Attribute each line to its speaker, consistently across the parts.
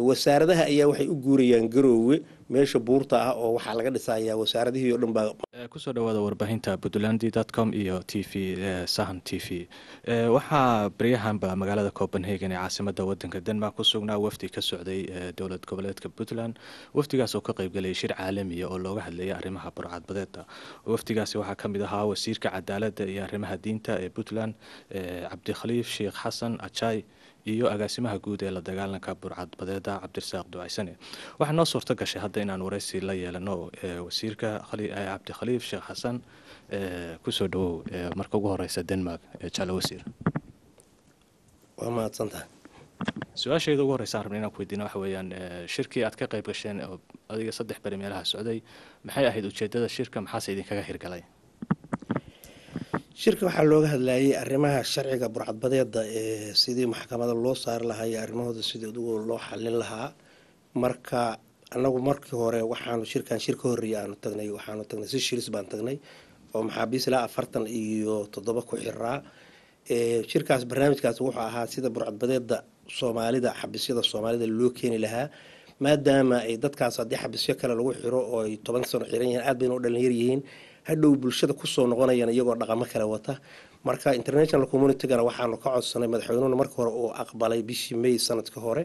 Speaker 1: wasaaradaha ayaa waxay u guurayaan garoowe meesha buurta ah oo waxaa laga dhisayaa wasaaradihii oo dhan baa
Speaker 2: kusoo dhawaada warbaahinta puntland.com iyo TV Sahan TV waxaa baryahanba magaalada Copenhagen ee caasimadda wadanka Denmark ku sugnaa wafdi ka socday dowlad goboleedka Puntland wafdigaas oo ka qayb galay shir caalami ah oo looga hadlayay arrimaha burcadbadeedka wafdigaasi waxaa ka mid ahaa wasiirka cadaaladda iyo arrimaha diinta ee Puntland Cabdikhaliif Sheekh Xasan Acay iyo agaasimaha guud ee la dagaalanka burcadbadeedda Cabdirasaaq Ducaysane waxa noo suurto gashay hadda inaan wareysi la yeelano wasiirka Cabdikhaliif Sheekh Xasan ku soo dhawow marka ugu horeysa Denmark jalo wasiir
Speaker 1: waa mahadsantahay
Speaker 2: su'aashayda ugu horeysa rabnaa inaan ku weydiino waxa weeyaan shirkii aad ka qayb gasheen adiga 3 bari meelaha socday maxay ahayd ujeedada shirka maxaa idin kaga hirgalay
Speaker 1: shirka waxaa looga hadlayay arrimaha sharciga burcadbadeedda ee sidii maxkamadda loo saar lahaa iyo arrimahooda sidii loo xallin lahaa marka anagu markii hore waxaanu shirkan shirka horreeyay waxaanu tagnay si shiris baan tagnay oo maxaabiis ilaa 47 ku xiraa shirkaas barnaamijkaas wuxuu ahaa sida burcadbadeedda Soomaalida xabisyada Soomaalida loo keeni lahaa maadaama ay dadkaas haddii xabisyo kale lagu xiro oo ay 10 sano xiran yihiin aad bayna u dhalinyar yihiin hadhow bulshada ku soo noqonayaan iyagoo dhaqamo kale wata marka international community-gana waxaanu ka codsanay madaxweynuhu markii hore uu aqbalay bishii May sanadka hore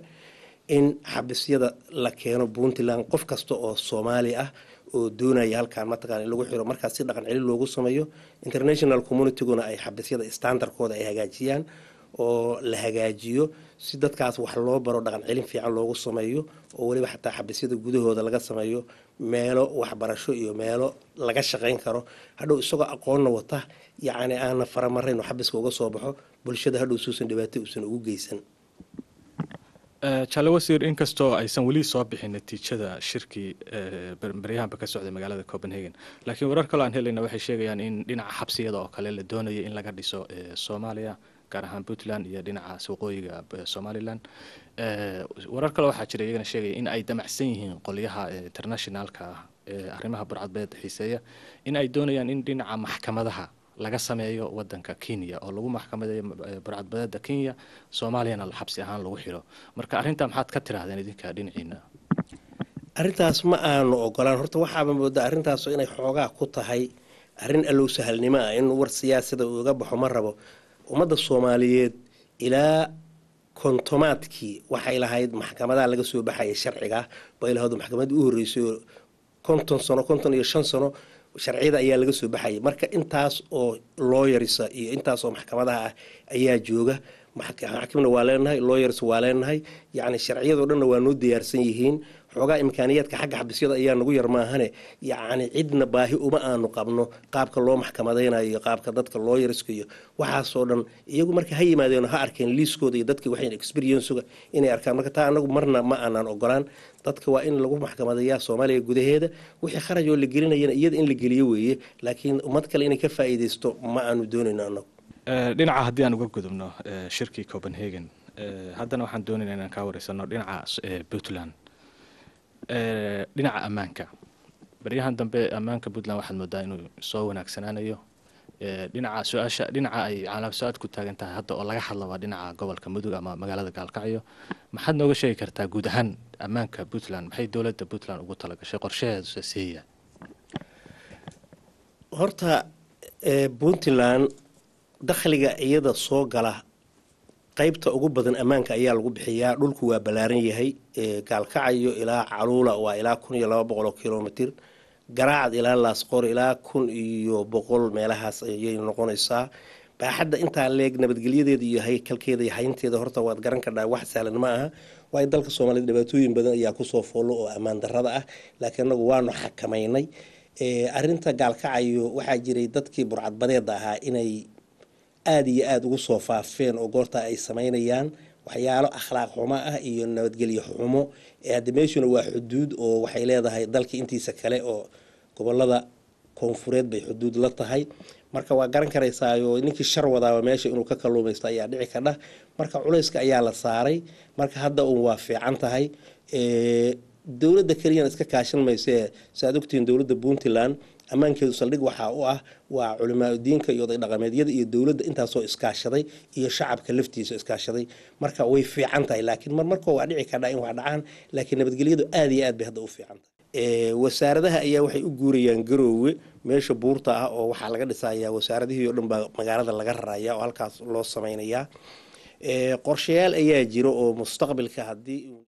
Speaker 1: in xabisyada la keeno Puntland qof kasta oo Soomaali ah oo doonaya halkaan mataqaan in lagu xiro markaas si dhaqan celin loogu sameeyo international community-guna ay xabisyada standardkooda ay hagaajiyaan oo la hagaajiyo si dadkaas wax loo baro dhaqan celin fiican loogu sameeyo oo waliba xataa xabisyada gudahooda laga sameeyo meelo waxbarasho iyo meelo laga shaqeyn karo hadhow isagoo aqoonna wata yacni aan faramareyn xabiska uga soo baxo bulshada hadhow suusan dhibaato uusan ugu geysan
Speaker 2: jalo wasiir inkastoo aysan weli soo bixin natiijada shirkii baryahanba ka socday magaalada Copenhagen laakiin warar kale aan helayna waxay sheegayaan in dhinaca xabsiyada oo kale la doonayo in laga dhiso Soomaaliya gaar ahaan Puntland iyo dhinaca suuqooyiga Somaliland warar kale waxaa jira iyagana sheegay in ay damacsan yihiin qoliyaha internationalka arrimaha burcadbadeedda xiiseeya in ay doonayaan in dhinaca maxkamadaha laga sameeyo wadanka Kenya oo lagu maxkamadeeyo burcadbadeedda Kenya Soomaaliyana xabsi ahaan lagu xiro marka arinta maxaad ka tiraahdeen idinka dhinaciina
Speaker 1: arintaas ma aanu ogolaan horta waxaaba moodaa arintaas inay xoogaa ku tahay arin allow sahalnimo ah in war siyaasada uga baxo ma rabo ummadda Soomaaliyeed ilaa kontomaadkii waxay lahayd maxkamadaha laga soo baxay sharciga bay lahayd maxkamadda u horeysay 55 sano sharciyada ayaa laga soo baxay marka intaas oo lawyerisa iyo intaas oo maxkamadaha ah ayaa jooga maxkamada waa leenahay lawyers waa leenahay yacni sharciyada oo dhan waa noo diyaarsan yihiin xogaa imkaaniyaadka xagga xabisyada ayaa nagu yar maahane yacni cidna baahi uma aanu qabno qaabka loo maxkamadeynayo qaabka dadka lawyerska iyo waxaasoo dhan iyagu marka ha yimaadeen ha arkeen liiskooda iyo dadkii waxay experience-ga inay arkaan marka taa anagu marna ma aanan ogolaan dadka waa in lagu maxkamadeeyaa Soomaaliya gudaheeda wixii kharaj oo la gelinayna iyada in la geliyo weeye laakiin ummad kale inay ka faa'iideysto ma aanu doonayno anagu
Speaker 2: dhinaca haddii aan uga gudubno shirkii Copenhagen haddana waxaan doonaynaa inaan ka wareysano dhinaca Puntland dhinaca ammaanka baryahan dambe ammaanka Puntland waxaad moodaa inuu soo wanaagsanaanayo dhinaca ay calaamad ku taagan tahay hadda oo laga hadlaa dhinaca gobolka Mudug ama magaalada Gaalkacyo maxaad nooga sheegi kartaa guud ahaan ammaanka Puntland maxay dawladda Puntland ugu talagashay qorshaheedu siiya
Speaker 1: horta Puntland dakhliga iyada soo gala qaybta ugu badan ammaanka ayaa lagu bixiyaa dhulku waa balaaran yahay Gaalkacyo ilaa Caluula waa ilaa 1200 kilomitir garaacad ilaa Laasqor ilaa 1100 meelahaas ayay noqonaysaa baaxadda inta leeg nabadgelyadeeda iyo haykalkeeda iyo haynteeda horta waad garan kartaa wax sahlan ma aha way dalka Soomaaliyeed dhibaatooyin badan ayaa ku soo foolo oo ammaan darrada ah laakiin anagu waanu xakameynay arinta Gaalkacyo waxaa jiray dadkii burcadbadeedda ahaa inay aad iyo aad ugu soo faafeen oo goorta ay sameynayaan waxyaalo akhlaaq xumo ah iyo nabadgelyo xumo meeshuna waa xuduud oo waxay leedahay dalkii intiisa kale oo gobolada koonfureed bay xuduud la tahay marka waa garan karaysaa oo ninkii shar wadaa meesha inuu ka kaluumaysto ayaa dhici kadha marka culayska ayaa la saaray marka hadda uu waa fiican tahay dawladda kaliya iska kaashan mayso saad ogtiin dawladda Puntland ammaankeedu saldhig waxaa u ah waa culimaa diinka iyo oday dhaqameedyada iyo dowladda intaasoo iskaashaday iyo shacabka laftiisa iskaashaday marka way fiican tahay laakiin marmarkoo waa dhici kardhaa in wax dhacaan laakiin nabadgelyadu aad iyo aad bay hadda u fiican tahay wasaaradaha ayaa waxay u guurayaan garoowe meesha buurta ah oo waxaa laga dhisayaa wasaaradihii oo dhan baa magaalada laga raraya oo halkaas loo samaynayaa qorshayaal ayaa jiro oo mustaqbalka haddii